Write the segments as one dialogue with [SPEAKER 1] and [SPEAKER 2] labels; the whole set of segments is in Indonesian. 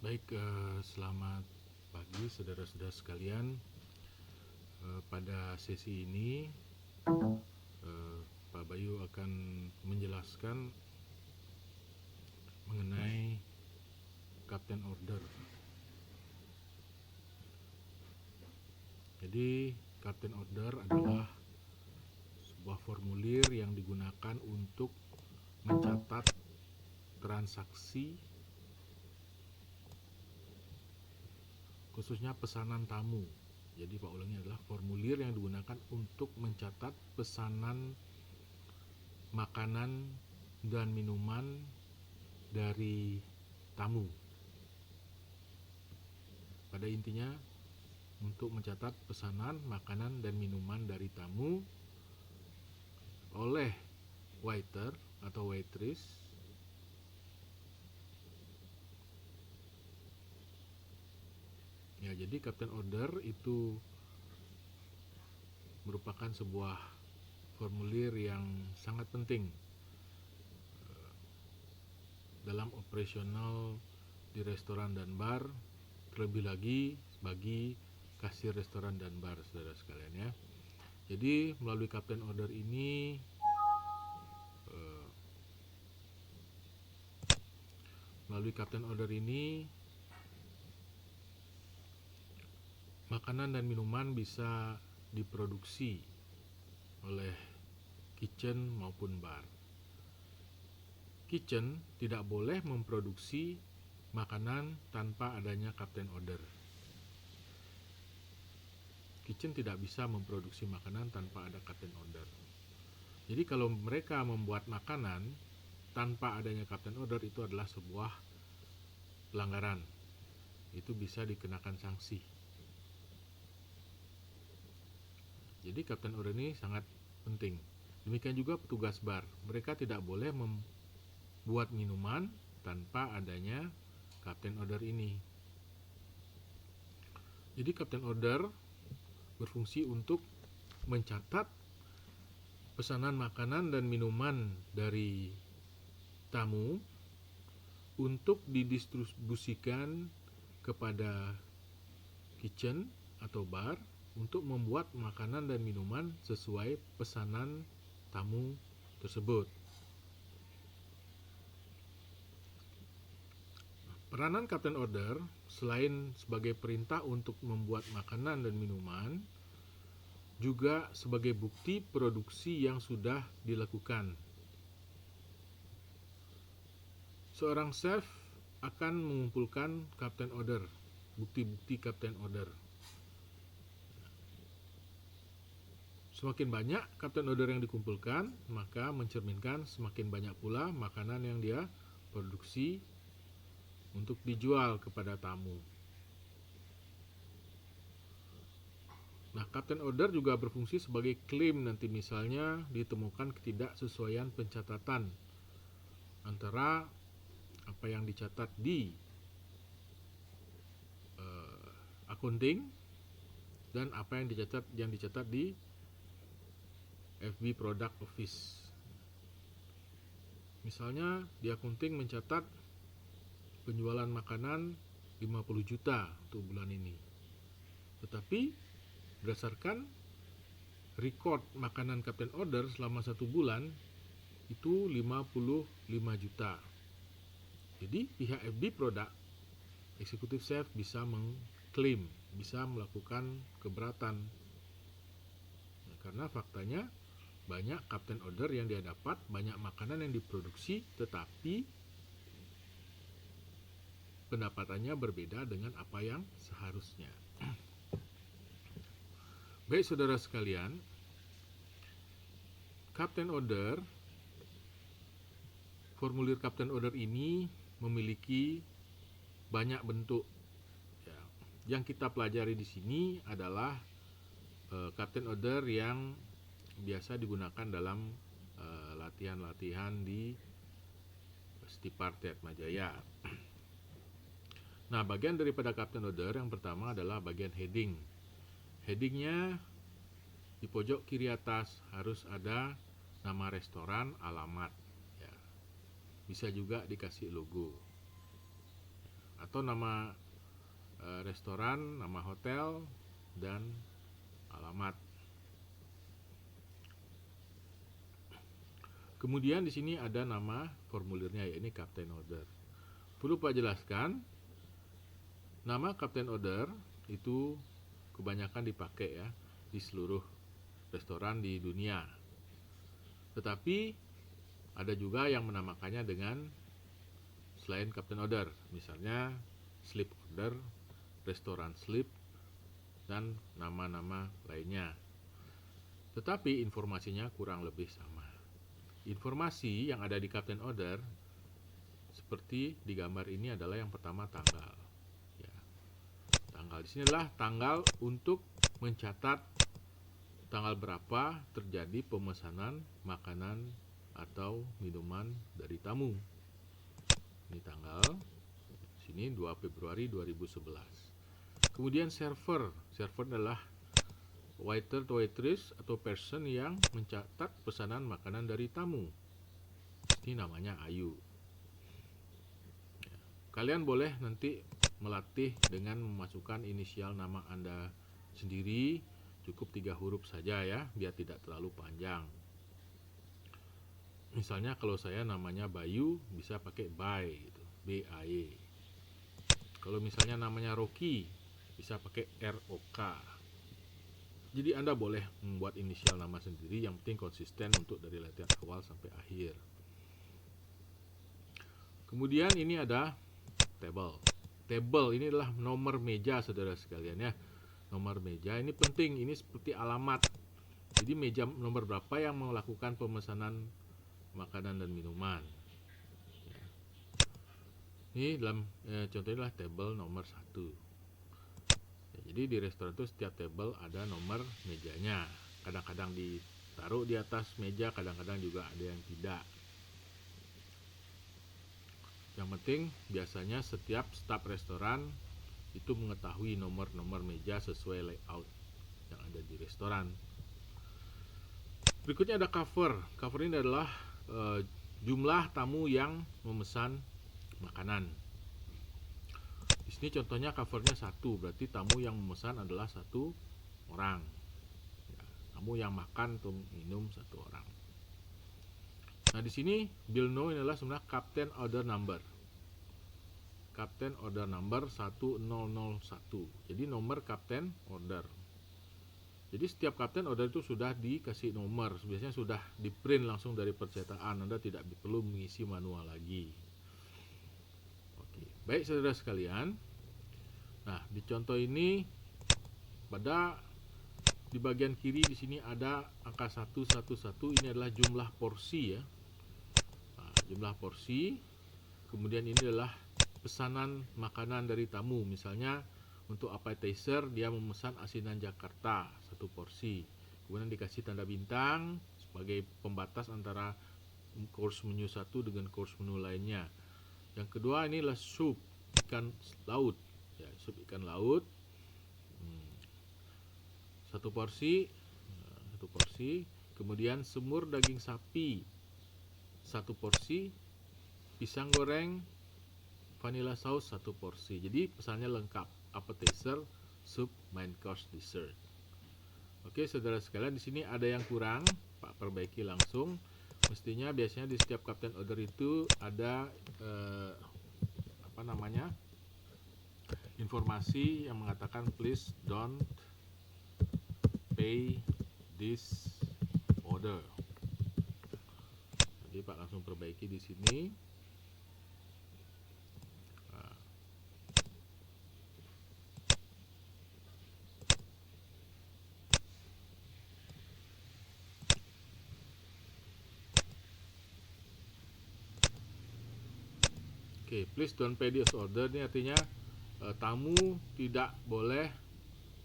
[SPEAKER 1] Baik, selamat pagi saudara-saudara sekalian. Pada sesi ini, Pak Bayu akan menjelaskan mengenai Captain Order. Jadi, Captain Order adalah sebuah formulir yang digunakan untuk mencatat transaksi, khususnya pesanan tamu. Jadi Pak ulangi, adalah formulir yang digunakan untuk mencatat pesanan makanan dan minuman dari tamu. Pada intinya, untuk mencatat pesanan makanan dan minuman dari tamu oleh waiter atau waitress ya. Jadi Captain Order itu merupakan sebuah formulir yang sangat penting dalam operasional di restoran dan bar, terlebih lagi bagi kasir restoran dan bar, saudara sekalian ya. Jadi melalui Captain Order ini makanan dan minuman bisa diproduksi oleh kitchen maupun bar. Kitchen tidak boleh memproduksi makanan tanpa adanya Captain Order. Kitchen tidak bisa memproduksi makanan tanpa ada Captain Order. Jadi kalau mereka membuat makanan tanpa adanya Captain Order, itu adalah sebuah pelanggaran. Itu bisa dikenakan sanksi. Jadi Captain Order ini sangat penting. Demikian juga petugas bar. Mereka tidak boleh membuat minuman tanpa adanya Captain Order ini. Jadi Captain Order berfungsi untuk mencatat pesanan makanan dan minuman dari tamu untuk didistribusikan kepada kitchen atau bar untuk membuat makanan dan minuman sesuai pesanan tamu tersebut. Peranan Captain Order selain sebagai perintah untuk membuat makanan dan minuman, juga sebagai bukti produksi yang sudah dilakukan. Seorang chef akan mengumpulkan Captain Order, bukti-bukti Captain Order. Semakin banyak Captain Order yang dikumpulkan, maka mencerminkan semakin banyak pula makanan yang dia produksi untuk dijual kepada tamu. Nah, Captain Order juga berfungsi sebagai klaim nanti misalnya ditemukan ketidaksesuaian pencatatan antara apa yang dicatat di accounting dan apa yang dicatat di FB Product Office. Misalnya di accounting mencatat penjualan makanan 50 juta untuk bulan ini. Tetapi berdasarkan record makanan Captain Order selama 1 bulan itu 55 juta. Jadi pihak FB Product, Executive Chef bisa mengklaim, bisa melakukan keberatan. Ya, karena faktanya banyak Captain Order yang dia dapat, banyak makanan yang diproduksi, tetapi pendapatannya berbeda dengan apa yang seharusnya. Baik saudara sekalian, Captain Order, formulir Captain Order ini memiliki banyak bentuk. Ya, yang kita pelajari di sini adalah Captain Order yang biasa digunakan dalam latihan-latihan di Stipartet Majaya. Nah, bagian daripada Captain Order yang pertama adalah bagian heading. Headingnya di pojok kiri atas harus ada nama restoran, alamat. Ya. Bisa juga dikasih logo. atau nama restoran, nama hotel, dan alamat. Kemudian di sini ada nama formulirnya, yaitu Captain Order. Perlu Pak jelaskan, nama Captain Order itu kebanyakan dipakai ya di seluruh restoran di dunia. Tetapi ada juga yang menamakannya dengan selain Captain Order, misalnya Sleep Order, Restoran Sleep, dan nama-nama lainnya. Tetapi informasinya kurang lebih sama. Informasi yang ada di Captain Order seperti di gambar ini adalah yang pertama tanggal. Ya. Tanggal di sini adalah tanggal untuk mencatat tanggal berapa terjadi pemesanan makanan atau minuman dari tamu. Ini tanggal. Sini 2 Februari 2011. Kemudian server. Server adalah waiter atau waitress atau person yang mencatat pesanan makanan dari tamu. Ini namanya Ayu. Kalian boleh nanti melatih dengan memasukkan inisial nama Anda sendiri, cukup 3 huruf saja ya, biar tidak terlalu panjang. Misalnya kalau saya namanya Bayu, bisa pakai Bay gitu, B-A-Y. Kalau misalnya namanya Rocky, bisa pakai R-O-K. Jadi Anda boleh membuat inisial nama sendiri, yang penting konsisten untuk dari latihan awal sampai akhir. Kemudian ini ada table. Table ini adalah nomor meja, saudara sekalian ya. Nomor meja ini penting, ini seperti alamat. Jadi meja nomor berapa yang melakukan pemesanan makanan dan minuman. Ya. Ini dalam contohnya adalah table nomor 1. Jadi di restoran itu setiap table ada nomor mejanya. Kadang-kadang ditaruh di atas meja, kadang-kadang juga ada yang tidak. Yang penting biasanya setiap staf restoran itu mengetahui nomor-nomor meja sesuai layout yang ada di restoran. Berikutnya ada cover. Cover ini adalah jumlah tamu yang memesan makanan. Di sini contohnya covernya 1, berarti tamu yang memesan adalah 1 orang. Ya, tamu yang makan atau minum 1 orang. Nah di sini bill no ini adalah sebenarnya Captain Order Number. Captain Order Number 1001. Jadi nomor Captain Order. Jadi setiap Captain Order itu sudah dikasih nomor. Biasanya sudah di print langsung dari percetakan. Anda tidak perlu mengisi manual lagi. Oke, baik saudara sekalian. Nah di contoh ini di bagian kiri di sini ada angka 111. Ini adalah jumlah porsi ya. Nah, jumlah porsi. Kemudian ini adalah pesanan makanan dari tamu. Misalnya untuk appetizer dia memesan asinan Jakarta 1 porsi. Kemudian dikasih tanda bintang sebagai pembatas antara course menu 1 dengan course menu lainnya. Yang kedua ini adalah sup ikan laut. Ya, sup ikan laut. 1 porsi. Kemudian semur daging sapi 1 porsi. Pisang goreng vanilla saus 1 porsi. Jadi pesannya lengkap, appetizer, sup, main course, dessert. Oke, saudara sekalian, di sini ada yang kurang, Pak perbaiki langsung. Mestinya biasanya di setiap Captain Order itu ada informasi yang mengatakan please don't pay this order. Jadi Pak langsung perbaiki di sini. Oke, please don't pay this order ini artinya tamu tidak boleh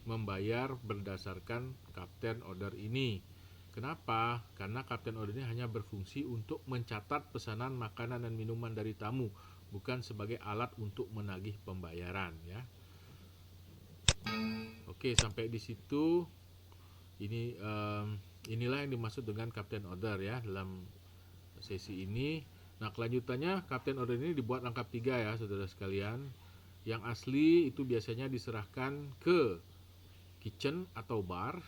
[SPEAKER 1] membayar berdasarkan Captain Order ini. Kenapa? Karena Captain Order ini hanya berfungsi untuk mencatat pesanan makanan dan minuman dari tamu, bukan sebagai alat untuk menagih pembayaran ya. Oke, sampai di situ inilah yang dimaksud dengan Captain Order ya dalam sesi ini. Nah, kelanjutannya Captain Order ini dibuat lengkap 3 ya, saudara sekalian. Yang asli itu biasanya diserahkan ke kitchen atau bar.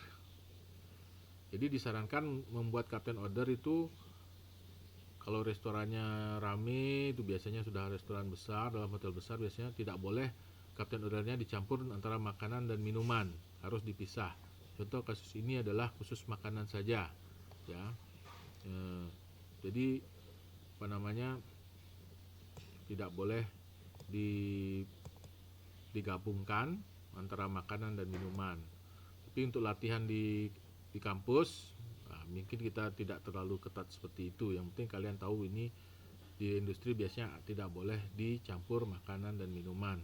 [SPEAKER 1] Jadi disarankan membuat captain order itu kalau restorannya rame, itu biasanya sudah restoran besar, dalam hotel besar biasanya tidak boleh captain ordernya dicampur antara makanan dan minuman, harus dipisah. Contoh kasus ini adalah khusus makanan saja, ya. Jadi apa namanya, tidak boleh digabungkan antara makanan dan minuman. Tapi untuk latihan di kampus, mungkin kita tidak terlalu ketat seperti itu. Yang penting kalian tahu ini di industri biasanya tidak boleh dicampur makanan dan minuman.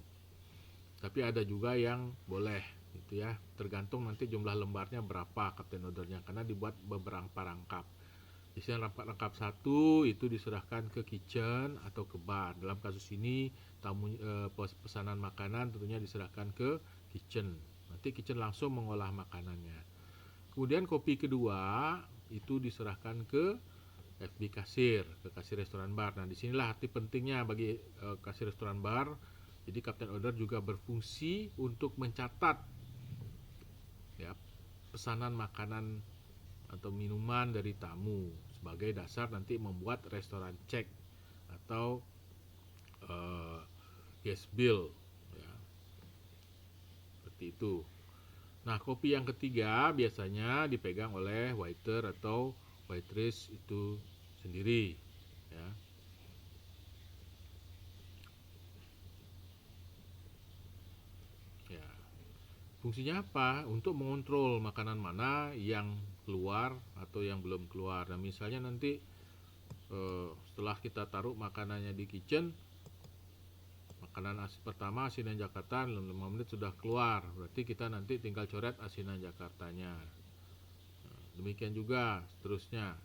[SPEAKER 1] Tapi ada juga yang boleh, gitu ya. Tergantung nanti jumlah lembarnya berapa captain ordernya, karena dibuat beberapa rangkap. Biasanya rangkap satu itu diserahkan ke kitchen atau ke bar. Dalam kasus ini pesanan makanan tentunya diserahkan ke kitchen. Nanti kitchen langsung mengolah makanannya. Kemudian kopi kedua itu diserahkan ke FB kasir, ke kasir restoran bar. Nah, disinilah arti pentingnya bagi kasir restoran bar. Jadi captain order juga berfungsi untuk mencatat, ya, pesanan makanan atau minuman dari tamu sebagai dasar nanti membuat restoran cek atau guest bill, ya, seperti itu. Nah, kopi yang ketiga biasanya dipegang oleh waiter atau waitress itu sendiri, ya. Ya. Fungsinya apa? Untuk mengontrol makanan mana yang keluar atau yang belum keluar. Nah, misalnya nanti setelah kita taruh makanannya di kitchen, makanan pertama asinan Jakarta 5 menit sudah keluar, berarti kita nanti tinggal coret asinan Jakartanya. Demikian juga seterusnya,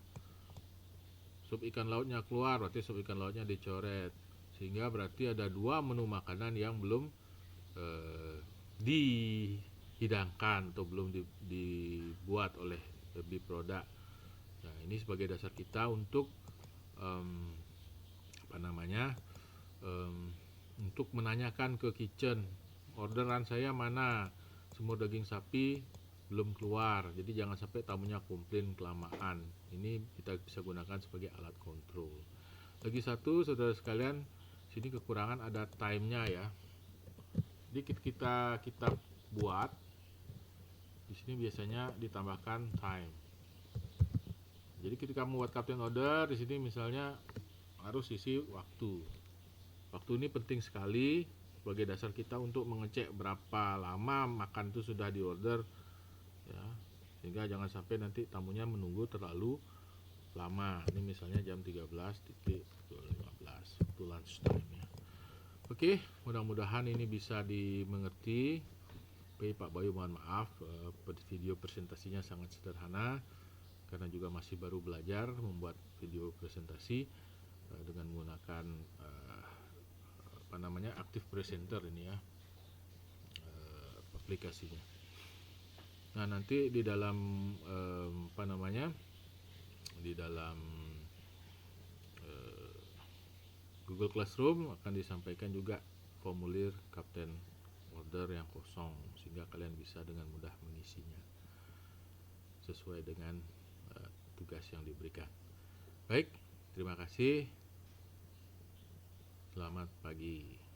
[SPEAKER 1] sup ikan lautnya keluar, berarti sup ikan lautnya dicoret. Sehingga berarti ada 2 menu makanan yang belum dihidangkan atau belum dibuat oleh produk. Nah, ini sebagai dasar kita untuk untuk menanyakan ke kitchen, orderan saya mana, semur daging sapi belum keluar, jadi jangan sampai tamunya komplain kelamaan. Ini kita bisa gunakan sebagai alat kontrol. Lagi satu, saudara sekalian, sini kekurangan ada time-nya, ya. Jadi kita buat di sini biasanya ditambahkan time. Jadi ketika membuat captain order di sini misalnya harus isi waktu. Waktu ini penting sekali sebagai dasar kita untuk mengecek berapa lama makan itu sudah diorder, ya. Sehingga jangan sampai nanti tamunya menunggu terlalu lama. Ini misalnya jam 13.15 waktu lunch time, ya. Oke, mudah-mudahan ini bisa dimengerti. Pak Bayu mohon maaf, video presentasinya sangat sederhana karena juga masih baru belajar membuat video presentasi dengan menggunakan Active Presenter ini, ya, aplikasinya. Nah, nanti di dalam di dalam Google Classroom akan disampaikan juga formulir captain order yang kosong, sehingga kalian bisa dengan mudah mengisinya sesuai dengan tugas yang diberikan. Baik, terima kasih. Selamat pagi.